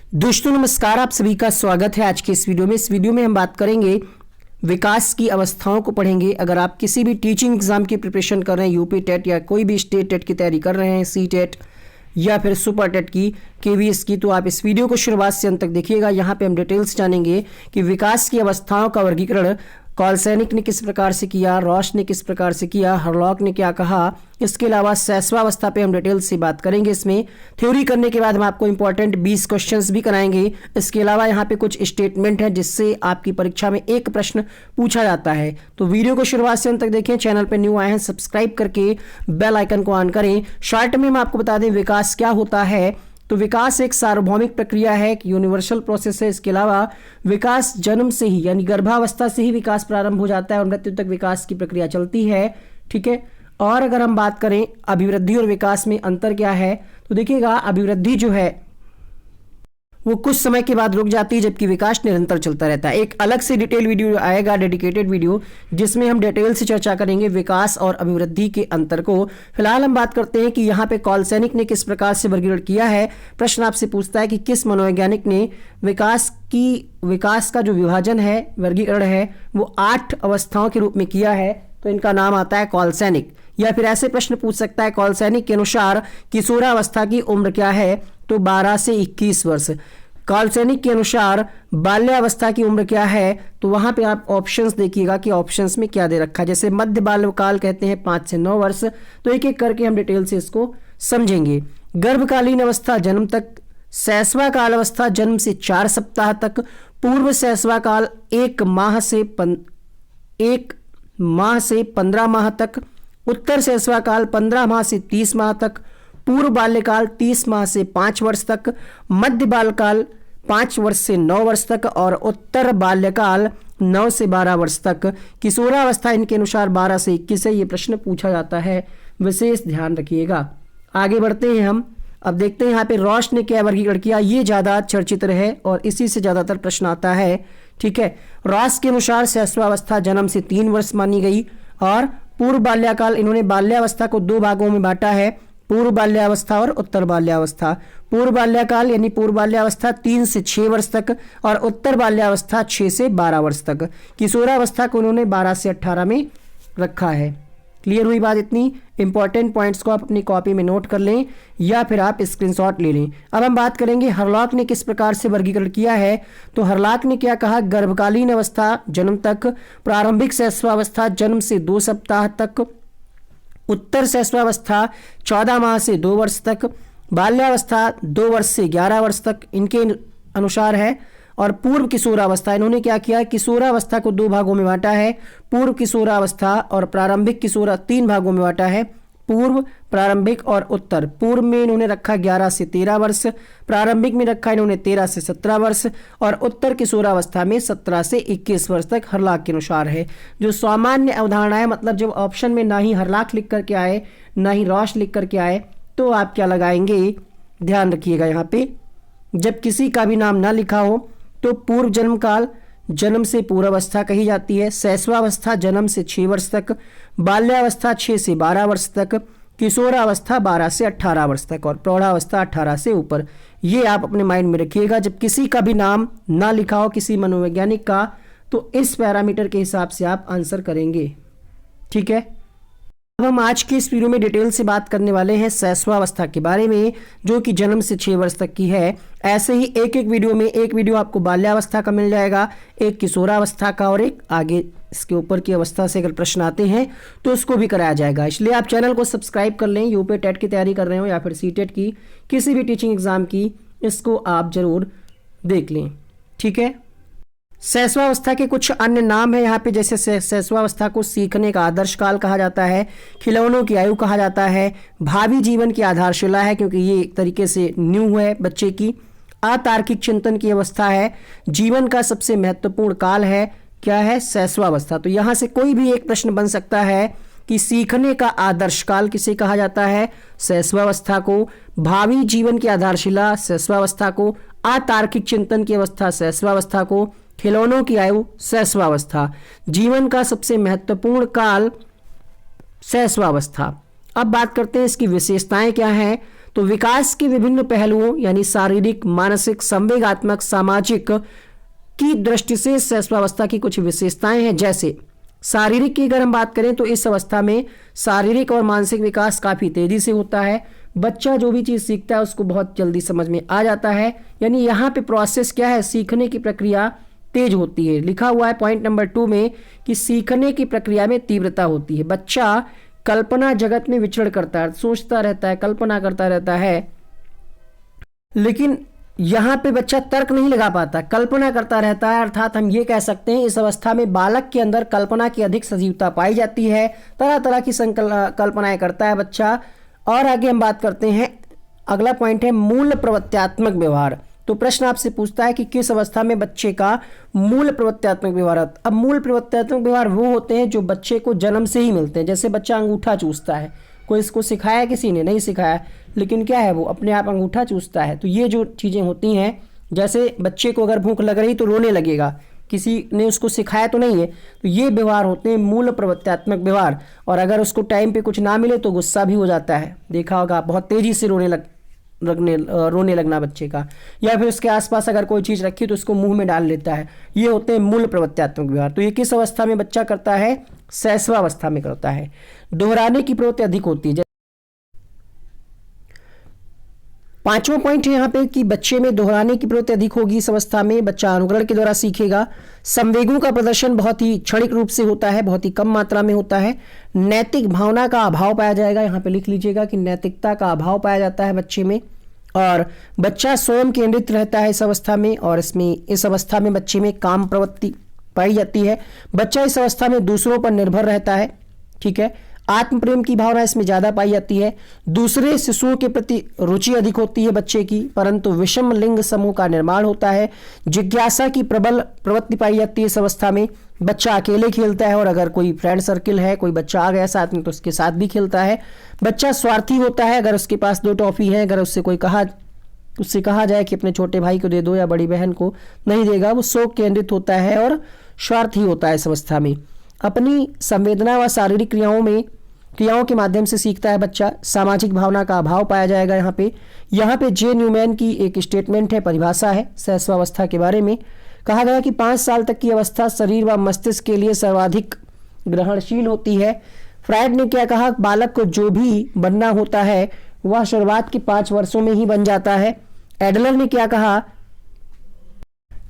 दोस्तों नमस्कार, आप सभी का स्वागत है आज के इस वीडियो में। इस वीडियो में हम बात करेंगे विकास की अवस्थाओं को पढ़ेंगे। अगर आप किसी भी टीचिंग एग्जाम की प्रिपरेशन कर रहे हैं, यूपी टेट या कोई भी स्टेट टेट की तैयारी कर रहे हैं, सी टेट या फिर सुपर टेट की, केवीएस की, तो आप इस वीडियो को शुरुआत से अंत तक देखिएगा। यहाँ पे हम डिटेल्स जानेंगे कि विकास की अवस्थाओं का वर्गीकरण कॉलसैनिक ने किस प्रकार से किया, रॉश ने किस प्रकार से किया, हरलॉक ने क्या कहा। इसके अलावा शैशवावस्था पे हम डिटेल से बात करेंगे। इसमें थ्योरी करने के बाद हम आपको इंपॉर्टेंट 20 क्वेश्चंस भी कराएंगे। इसके अलावा यहाँ पे कुछ स्टेटमेंट है जिससे आपकी परीक्षा में एक प्रश्न पूछा जाता है। तो वीडियो को शुरुआत से अंत तक देखें। चैनल पर न्यू आए हैं, सब्सक्राइब करके बेल आइकन को ऑन करें। शॉर्ट में हम आपको बता दें विकास क्या होता है। तो विकास एक सार्वभौमिक प्रक्रिया है, एक यूनिवर्सल प्रोसेस है। इसके अलावा विकास जन्म से ही यानी गर्भावस्था से ही विकास प्रारंभ हो जाता है और मृत्यु तक विकास की प्रक्रिया चलती है। ठीक है। और अगर हम बात करें अभिवृद्धि और विकास में अंतर क्या है, तो देखिएगा अभिवृद्धि जो है वो कुछ समय के बाद रुक जाती है, जबकि विकास निरंतर चलता रहता है। एक अलग से डिटेल वीडियो आएगा, डेडिकेटेड वीडियो, जिसमें हम डिटेल से चर्चा करेंगे विकास और अभिवृद्धि के अंतर को। फिलहाल हम बात करते हैं कि यहाँ पे कॉलसैनिक ने किस प्रकार से वर्गीकरण किया है। प्रश्न आपसे पूछता है कि किस मनोवैज्ञानिक ने विकास का जो विभाजन है, वर्गीकरण है, वो 8 अवस्थाओं के रूप में किया है। तो इनका नाम आता है कॉलसैनिक। या फिर ऐसे प्रश्न पूछ सकता है कॉलसैनिक के अनुसार किशोरावस्था की उम्र क्या है, तो 12 से 21 वर्ष। कॉलसैनिक के अनुसार बाल्यावस्था की उम्र क्या है, तो वहां पे आप ऑप्शंस देखिएगा कि ऑप्शंस में क्या दे रखा है। जैसे मध्य बाल्यकाल कहते हैं 5 से 9 वर्ष। तो एक एक करके हम डिटेल से इसको समझेंगे। गर्भकालीन अवस्था जन्म तक, शैशवा काल अवस्था जन्म से 4 सप्ताह तक, पूर्व शैशवा काल 1 माह से 15 माह तक, उत्तर शैशवा काल 15 माह से 30 माह तक, पूर्व बाल्यकाल 30 माह से 5 वर्ष तक, मध्य बाल्यकाल 5 वर्ष से 9 वर्ष तक और उत्तर बाल्यकाल 9 से 12 वर्ष तक। किशोरावस्था इनके अनुसार 12 से 21 है। ये प्रश्न पूछा जाता है, विशेष ध्यान रखिएगा। आगे बढ़ते हैं हम। अब देखते हैं यहाँ पे रॉश ने क्या वर्गीकरण किया। ये ज़्यादा चर्चित है और इसी से ज़्यादातर प्रश्न आता है। ठीक है। रॉश के अनुसार शैशवावस्था जन्म से 3 वर्ष मानी गई और पूर्व बाल्याकाल, इन्होंने बाल्यावस्था को 2 भागों में बांटा है, पूर्व बाल्यावस्था और उत्तर बाल्यावस्था। पूर्व बाल्याकाल यानी पूर्व बाल्यावस्था 3 से 6 वर्ष तक और उत्तर बाल्यावस्था 6 से 12 वर्ष तक। किशोरावस्था को उन्होंने 12 से 18 में रखा है। क्लियर हुई बात? इतनी इंपॉर्टेंट पॉइंट्स को आप अपनी कॉपी में नोट कर लें या फिर आप स्क्रीनशॉट ले लें। अब हम बात करेंगे हरलॉक ने किस प्रकार से वर्गीकरण किया है। तो हरलॉक ने क्या कहा, गर्भकालीन अवस्था जन्म तक, प्रारंभिक शैशवावस्था जन्म से 2 सप्ताह तक, उत्तर शैशवावस्था 14 माह से 2 वर्ष तक, बाल्यावस्था 2 वर्ष से 11 वर्ष तक इनके अनुसार है। और पूर्व किशोरावस्था, इन्होंने क्या किया, किशोरावस्था को 2 भागों में बांटा है, पूर्व किशोरावस्था और प्रारंभिक किशोरा 3 भागों में बांटा है, पूर्व, प्रारंभिक और उत्तर। पूर्व में इन्होंने रखा 11 से 13 वर्ष, प्रारंभिक में रखा इन्होंने 13 से 17 वर्ष और उत्तर किशोरावस्था में 17 से 21 वर्ष तक हरलॉक के अनुसार है। जो सामान्य अवधारणा है, मतलब जब ऑप्शन में ना ही हरलॉक लिख करके आए ना ही रॉश लिख करके आए, तो आप क्या लगाएंगे, ध्यान रखिएगा। यहाँ पे जब किसी का भी नाम ना लिखा हो तो पूर्व जन्म काल जन्म से पूर्वावस्था कही जाती है, शैशवावस्था जन्म से 6 वर्ष तक, बाल्यावस्था 6 से 12 वर्ष तक, किशोरावस्था 12 से 18 वर्ष तक और प्रौढ़ावस्था 18 से ऊपर। ये आप अपने माइंड में रखिएगा। जब किसी का भी नाम ना लिखा हो किसी मनोवैज्ञानिक का, तो इस पैरामीटर के हिसाब से आप आंसर करेंगे। ठीक है। अब हम आज की इस वीडियो में डिटेल से बात करने वाले हैं शैशवावस्था के बारे में, जो कि जन्म से 6 वर्ष तक की है। ऐसे ही एक वीडियो में, एक वीडियो आपको बाल्यावस्था का मिल जाएगा, एक किशोरावस्था का और एक आगे इसके ऊपर की अवस्था से अगर प्रश्न आते हैं तो उसको भी कराया जाएगा। इसलिए आप चैनल को सब्सक्राइब कर लें। यूपी टेट की तैयारी कर रहे हो या फिर सी टेट की, किसी भी टीचिंग एग्जाम की, इसको आप जरूर देख लें। ठीक है। शैशवावस्था के कुछ अन्य नाम है यहाँ पे, जैसे शैशवावस्था को सीखने का आदर्श काल कहा जाता है, खिलौनों की आयु कहा जाता है, भावी जीवन की आधारशिला है क्योंकि ये एक तरीके से न्यू है बच्चे की, अतार्किक चिंतन की अवस्था है, जीवन का सबसे महत्वपूर्ण काल है, क्या है, शैशवावस्था। तो यहाँ से कोई भी एक प्रश्न बन सकता है कि सीखने का आदर्श काल किसे कहा जाता है, शैशवावस्था को, भावी जीवन की आधारशिला शैशवावस्था को, अतार्किक चिंतन की अवस्था शैशवावस्था को, खिलौनों की आयु शैशवावस्था, जीवन का सबसे महत्वपूर्ण काल शैशवावस्था। अब बात करते हैं इसकी विशेषताएं क्या हैं। तो विकास के विभिन्न पहलुओं यानी शारीरिक, मानसिक, संवेगात्मक, सामाजिक की दृष्टि से शैशवावस्था की कुछ विशेषताएं हैं। जैसे शारीरिक की अगर हम बात करें तो इस अवस्था में शारीरिक और मानसिक विकास काफ़ी तेजी से होता है। बच्चा जो भी चीज़ सीखता है उसको बहुत जल्दी समझ में आ जाता है, यानी यहाँ पे प्रोसेस क्या है, सीखने की प्रक्रिया तेज होती है। लिखा हुआ है पॉइंट नंबर 2 में कि सीखने की प्रक्रिया में तीव्रता होती है। बच्चा कल्पना जगत में विचरण करता है, सोचता रहता है, कल्पना करता रहता है, लेकिन यहाँ पे बच्चा तर्क नहीं लगा पाता, कल्पना करता रहता है। अर्थात हम ये कह सकते हैं इस अवस्था में बालक के अंदर कल्पना की अधिक सजीवता पाई जाती है, तरह तरह की कल्पनाएं करता है बच्चा। और आगे हम बात करते हैं, अगला पॉइंट है मूल प्रवृत्त्यात्मक व्यवहार। तो प्रश्न आपसे पूछता है कि किस अवस्था में बच्चे का मूल प्रवृत्त्यात्मक व्यवहार। अब मूल प्रवृत्त्यात्मक व्यवहार वो होते हैं जो बच्चे को जन्म से ही मिलते हैं। जैसे बच्चा अंगूठा चूसता है, कोई इसको सिखाया, किसी ने नहीं सिखाया, लेकिन क्या है वो अपने आप अंगूठा चूसता है। तो ये जो चीज़ें होती हैं, जैसे बच्चे को अगर भूख लग रही तो रोने लगेगा, किसी ने उसको सिखाया तो नहीं है, तो ये व्यवहार होते हैं मूल प्रवृत्त्यात्मक व्यवहार। और अगर उसको टाइम पे कुछ ना मिले तो गुस्सा भी हो जाता है, देखा होगा, बहुत तेज़ी से रोने लगना बच्चे का, या फिर उसके आसपास अगर कोई चीज़ रखी तो उसको मुंह में डाल लेता है। ये होते हैं मूल प्रवृत्त्यात्मक व्यवहार। तो ये किस अवस्था में बच्चा करता है, शैशवावस्था में करता है। दोहराने की प्रवृत्ति अधिक होती है। पांचवा पॉइंट है यहाँ पे कि बच्चे में दोहराने की प्रवृत्ति अधिक होगी। इस अवस्था में बच्चा अनुकरण के द्वारा सीखेगा। संवेगों का प्रदर्शन बहुत ही क्षणिक रूप से होता है, बहुत ही कम मात्रा में होता है। नैतिक भावना का अभाव पाया जाएगा, यहाँ पे लिख लीजिएगा कि नैतिकता का अभाव पाया जाता है बच्चे में। और बच्चा स्वयं केंद्रित रहता है इस अवस्था में, और इस अवस्था में बच्चे में काम प्रवृत्ति पाई जाती है। बच्चा इस अवस्था में दूसरों पर निर्भर रहता है, ठीक है। आत्म प्रेम की भावना इसमें ज़्यादा पाई जाती है। दूसरे शिशुओं के प्रति रुचि अधिक होती है बच्चे की, परंतु विषम लिंग समूह का निर्माण होता है। जिज्ञासा की प्रबल प्रवृत्ति पाई जाती है इस अवस्था में। बच्चा अकेले खेलता है, और अगर कोई फ्रेंड सर्किल है, कोई बच्चा आ गया साथ में, तो उसके साथ भी खेलता है। बच्चा स्वार्थी होता है, अगर उसके पास 2 टॉफी है, अगर उससे कहा जाए कि अपने छोटे भाई को दे दो या बड़ी बहन को, नहीं देगा। वो शौक केंद्रित होता है और स्वार्थी होता है इस अवस्था में। अपनी संवेदना व शारीरिक क्रियाओं के माध्यम से सीखता है बच्चा। सामाजिक भावना का अभाव पाया जाएगा यहाँ पे जे न्यूमैन की एक स्टेटमेंट है, परिभाषा है शैशवावस्था के बारे में। कहा गया कि 5 साल तक की अवस्था शरीर व मस्तिष्क के लिए सर्वाधिक ग्रहणशील होती है। फ्रायड ने क्या कहा, बालक को जो भी बनना होता है वह शुरुआत के 5 वर्षों में ही बन जाता है। एडलर ने क्या कहा,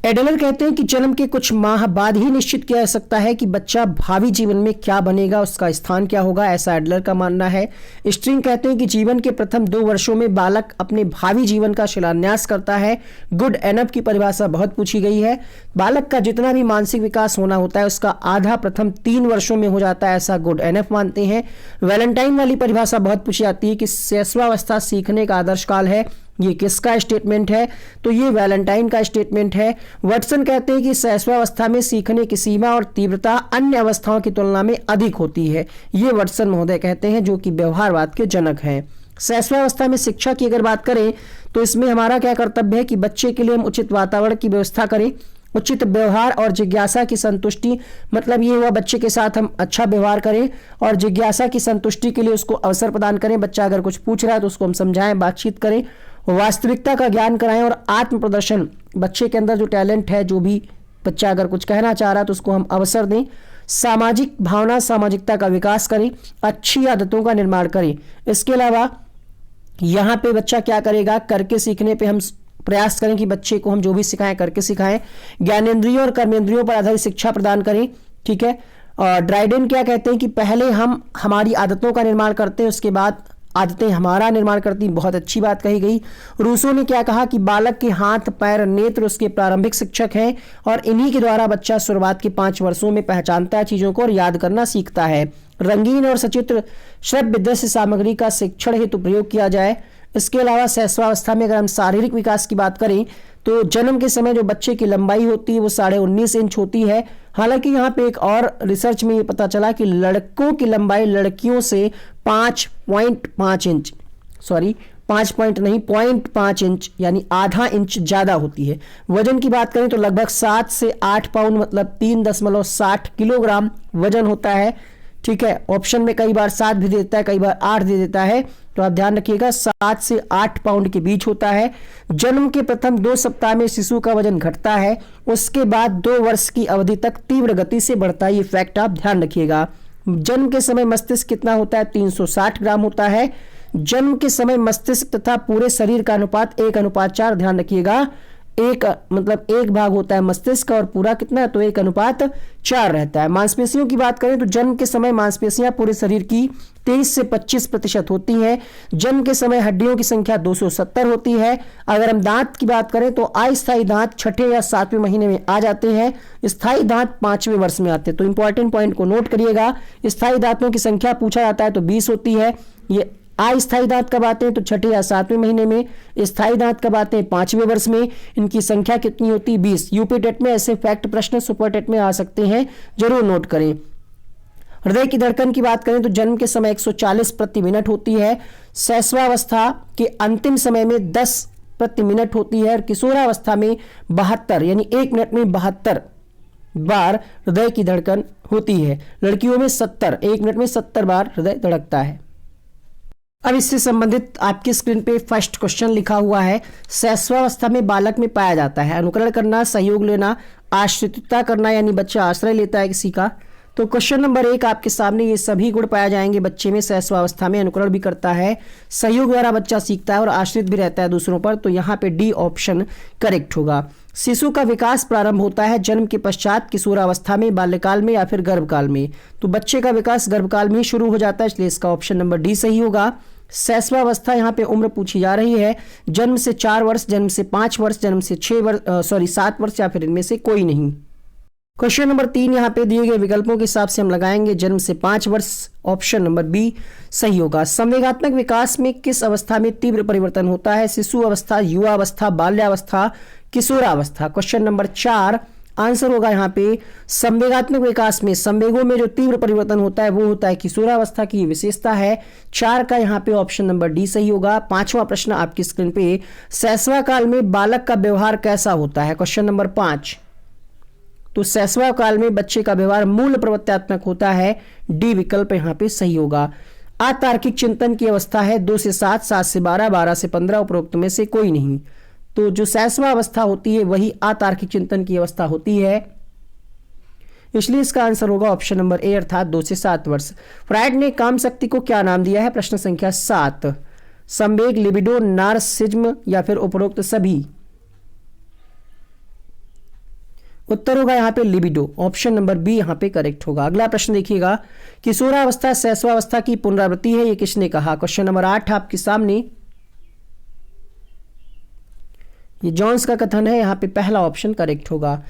एडलर कहते हैं कि जन्म के कुछ माह बाद ही निश्चित किया जा सकता है कि बच्चा भावी जीवन में क्या बनेगा, उसका स्थान क्या होगा, ऐसा एडलर का मानना है। स्ट्रिंग कहते हैं कि जीवन के प्रथम 2 वर्षों में बालक अपने भावी जीवन का शिलान्यास करता है। गुड एनफ की परिभाषा बहुत पूछी गई है। बालक का जितना भी मानसिक विकास होना होता है उसका आधा प्रथम 3 वर्षों में हो जाता है, ऐसा गुड एनफ मानते हैं। वैलेंटाइन वाली परिभाषा बहुत पूछी जाती है कि शैशवावस्था सीखने का आदर्श काल है। ये किसका स्टेटमेंट है, तो ये वैलेंटाइन का स्टेटमेंट है। वटसन कहते हैं कि शैशवावस्था में सीखने की सीमा और तीव्रता अन्य अवस्थाओं की तुलना में अधिक होती है। ये वटसन महोदय कहते हैं, जो कि व्यवहारवाद के जनक हैं। शैशवावस्था में शिक्षा की अगर बात करें तो इसमें हमारा क्या कर्तव्य है कि बच्चे के लिए हम उचित वातावरण की व्यवस्था करें। उचित व्यवहार और जिज्ञासा की संतुष्टि, मतलब ये हुआ बच्चे के साथ हम अच्छा व्यवहार करें और जिज्ञासा की संतुष्टि के लिए उसको अवसर प्रदान करें। बच्चा अगर कुछ पूछ रहा है तो उसको हम समझाएं, बातचीत करें, वास्तविकता का ज्ञान कराएं। और आत्म प्रदर्शन, बच्चे के अंदर जो टैलेंट है, जो भी बच्चा अगर कुछ कहना चाह रहा है तो उसको हम अवसर दें। सामाजिक भावना, सामाजिकता का विकास करें, अच्छी आदतों का निर्माण करें। इसके अलावा यहाँ पे बच्चा क्या करेगा, करके सीखने पे हम प्रयास करें कि बच्चे को हम जो भी सिखाएं करके सिखाएं। ज्ञानेंद्रियों और कर्मेंद्रियों पर आधारित शिक्षा प्रदान करें, ठीक है। और ड्राइडेन क्या कहते हैं कि पहले हम हमारी आदतों का निर्माण करते हैं, उसके बाद आदतें हमारा निर्माण करती। बहुत अच्छी बात कही गई। रूसो ने क्या कहा कि बालक के हाथ, पैर, नेत्र उसके प्रारंभिक शिक्षक हैं और इन्हीं के द्वारा बच्चा शुरुआत के 5 वर्षों में पहचानता है चीज़ों को और याद करना सीखता है। रंगीन और सचित्र श्रव्य दृश्य सामग्री का शिक्षण हेतु प्रयोग किया जाए। इसके अलावा शैशवावस्था में अगर हम शारीरिक विकास की बात करें तो जन्म के समय जो बच्चे की लंबाई होती है वो 19.5 इंच होती है। हालांकि यहाँ पे एक और रिसर्च में ये पता चला कि लड़कों की लंबाई लड़कियों से 5.5 इंच, सॉरी 5 पॉइंट नहीं 0.5 इंच यानी आधा इंच ज़्यादा होती है। वजन की बात करें तो लगभग 7 से 8 पाउंड मतलब 3.60 किलोग्राम वजन होता है, ठीक है। ऑप्शन में कई बार 7 भी देता है, कई बार 8 दे देता है। तो आप ध्यान रखिएगा 7 से 8 पाउंड के बीच होता है। जन्म के प्रथम 2 सप्ताह में शिशु का वजन घटता है, उसके बाद 2 वर्ष की अवधि तक तीव्र गति से बढ़ता है। ये फैक्ट आप ध्यान रखिएगा। जन्म के समय मस्तिष्क कितना होता है? 360 ग्राम होता है। जन्म के समय मस्तिष्क तथा पूरे शरीर का अनुपात 1:4, ध्यान रखिएगा। एक मतलब 1 भाग होता है मस्तिष्क और पूरा कितना, तो 1:4 रहता है। मांसपेशियों की बात करें तो जन्म के समय मांसपेशियां पूरे शरीर की 23 से 25% होती हैं। जन्म के समय हड्डियों की संख्या 270 होती है। अगर हम दांत की बात करें तो अस्थायी दांत 6ठे या 7वें महीने में आ जाते हैं, स्थायी दांत 5वें वर्ष में आते हैं। तो इंपॉर्टेंट पॉइंट को नोट करिएगा। स्थायी दांतों की संख्या पूछा जाता है तो 20 होती है। ये अस्थायी दांत कब आते हैं? तो 6ठे या 7वें महीने में। स्थायी दांत कब आते हैं? 5वें वर्ष में। इनकी संख्या कितनी होती है? 20। यूपी टेट में ऐसे फैक्ट प्रश्न सुपर टेट में आ सकते हैं, जरूर नोट करें। हृदय की धड़कन की बात करें तो जन्म के समय 140 प्रति मिनट होती है। शैशवावस्था के अंतिम समय में 10 प्रति मिनट होती है और किशोरावस्था में 72 यानी 1 मिनट में 72 बार हृदय की धड़कन होती है। लड़कियों में 70, 1 मिनट में 70 बार हृदय धड़कता है। अब इससे संबंधित आपकी स्क्रीन पे फर्स्ट क्वेश्चन लिखा हुआ है। शैशवावस्था में बालक में पाया जाता है अनुकरण करना, सहयोग लेना, आश्रितता करना यानी बच्चा आश्रय लेता है किसी का। तो क्वेश्चन नंबर 1 आपके सामने ये सभी गुण पाए जाएंगे बच्चे में। शैशवावस्था में अनुकरण भी करता है, सहयोग द्वारा बच्चा सीखता है और आश्रित भी रहता है दूसरों पर। तो यहाँ पे डी ऑप्शन करेक्ट होगा। शिशु का विकास प्रारंभ होता है जन्म के पश्चात, किशोरावस्था में, बाल्यकाल में या फिर गर्भकाल में। तो बच्चे का विकास गर्भकाल में ही शुरू हो जाता है, इसलिए इसका ऑप्शन नंबर डी सही होगा। शैशवावस्था यहाँ पे उम्र पूछी जा रही है। जन्म से 4 वर्ष, जन्म से 5 वर्ष, जन्म से 7 वर्ष या फिर इनमें से कोई नहीं। क्वेश्चन नंबर 3 यहाँ पे दिए गए विकल्पों के हिसाब से हम लगाएंगे जन्म से 5 वर्ष, ऑप्शन नंबर बी सही होगा। संवेगात्मक विकास में किस अवस्था में तीव्र परिवर्तन होता है? शिशु अवस्था, युवावस्था, बाल्यावस्था, किशोरावस्था। क्वेश्चन नंबर 4 आंसर होगा यहाँ पे संवेगात्मक विकास में संवेगों में जो तीव्र परिवर्तन होता है वो होता है किशोरावस्था की विशेषता है। 4 का यहाँ पे ऑप्शन नंबर डी सही होगा। 5वां प्रश्न आपकी स्क्रीन पे, शैशवा काल में बालक का व्यवहार कैसा होता है? Question number 5। तो शैशवा काल में बच्चे का व्यवहार मूल प्रवृत्त्यात्मक होता है। डी विकल्प यहाँ पे सही होगा। अतार्किक चिंतन की अवस्था है 2 से 7, 7 से 12, 12 से 15, उपरोक्त में से कोई नहीं। तो जो शैशवा अवस्था होती है वही अतार्किक चिंतन की अवस्था होती है, इसलिए इसका आंसर होगा ऑप्शन नंबर ए अर्थात 2 से 7 वर्ष। फ्रायड ने काम शक्ति को क्या नाम दिया है? प्रश्न संख्या 7। संवेग, लिबिडो, नार्सिज्म या फिर उपरोक्त सभी। उत्तर होगा यहाँ पे लिबिडो, ऑप्शन नंबर बी यहाँ पे करेक्ट होगा। अगला प्रश्न देखिएगा, किशोरावस्था शैशवावस्था की पुनरावृत्ति है, ये किसने कहा? क्वेश्चन नंबर 8 आपके सामने। ये जॉन्स का कथन है, यहाँ पे पहला ऑप्शन करेक्ट होगा।